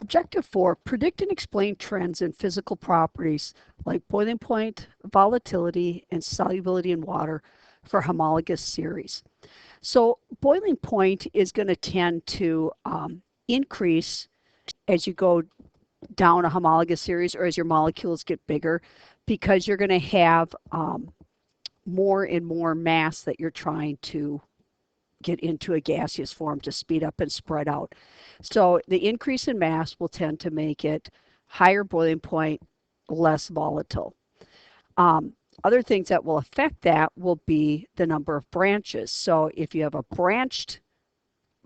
Objective 4, predict and explain trends in physical properties like boiling point, volatility, and solubility in water for homologous series. So boiling point is going to tend to increase as you go down a homologous series or as your molecules get bigger, because you're going to have more and more mass that you're trying to get into a gaseous form to speed up and spread out. So the increase in mass will tend to make it higher boiling point, less volatile. Other things that will affect that will be the number of branches. So if you have a branched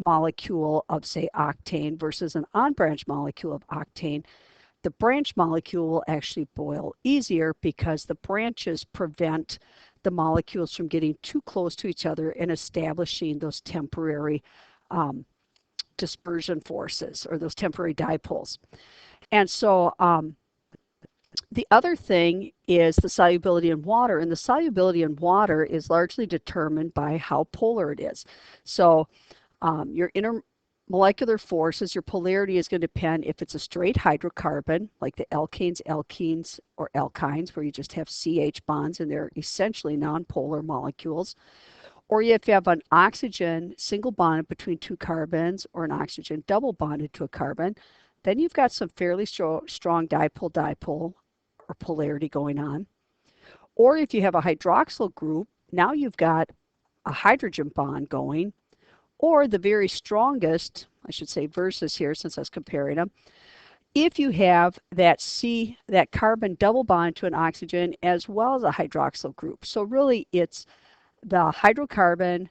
molecule of, say, octane versus an unbranched molecule of octane, the branch molecule will actually boil easier because the branches prevent the molecules from getting too close to each other and establishing those temporary dispersion forces or those temporary dipoles. And so the other thing is the solubility in water, and the solubility in water is largely determined by how polar it is. So your intermolecular forces, your polarity is going to depend if it's a straight hydrocarbon, like the alkanes, alkenes, or alkynes, where you just have CH bonds and they're essentially nonpolar molecules, or if you have an oxygen single bonded between two carbons or an oxygen double bonded to a carbon, then you've got some fairly strong dipole-dipole or polarity going on. Or if you have a hydroxyl group, now you've got a hydrogen bond going. Or the very strongest, I should say versus here since I was comparing them, if you have that carbon double bond to an oxygen as well as a hydroxyl group. So really it's the hydrocarbon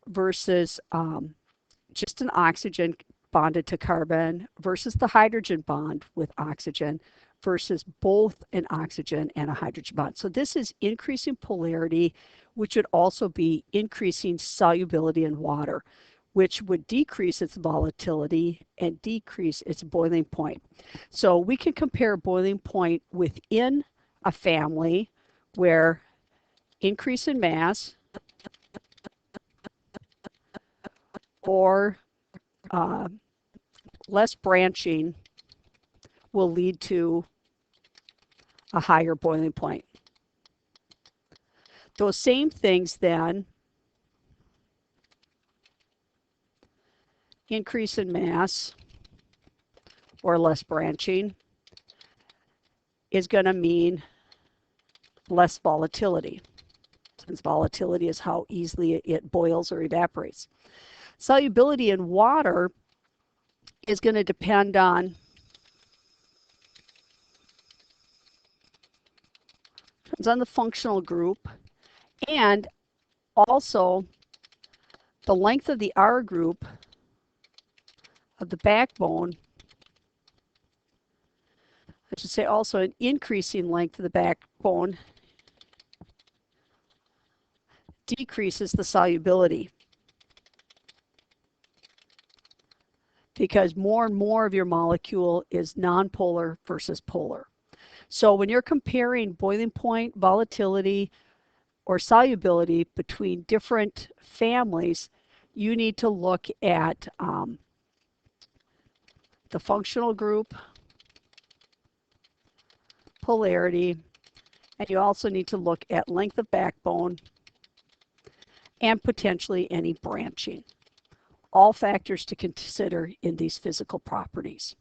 versus just an oxygen bonded to carbon versus the hydrogen bond with oxygen versus both an oxygen and a hydrogen bond. So this is increasing polarity, which would also be increasing solubility in water, which would decrease its volatility and decrease its boiling point. So we can compare boiling point within a family where increase in mass or less branching will lead to a higher boiling point. Those same things then, increase in mass or less branching is going to mean less volatility, since volatility is how easily it boils or evaporates. Solubility in water is going to depend on the functional group and also the length of the R group of the backbone. I should say also an increasing length of the backbone decreases the solubility, because more and more of your molecule is nonpolar versus polar. So when you're comparing boiling point, volatility, or solubility between different families, you need to look at the functional group, polarity, and you also need to look at length of backbone and potentially any branching. All factors to consider in these physical properties.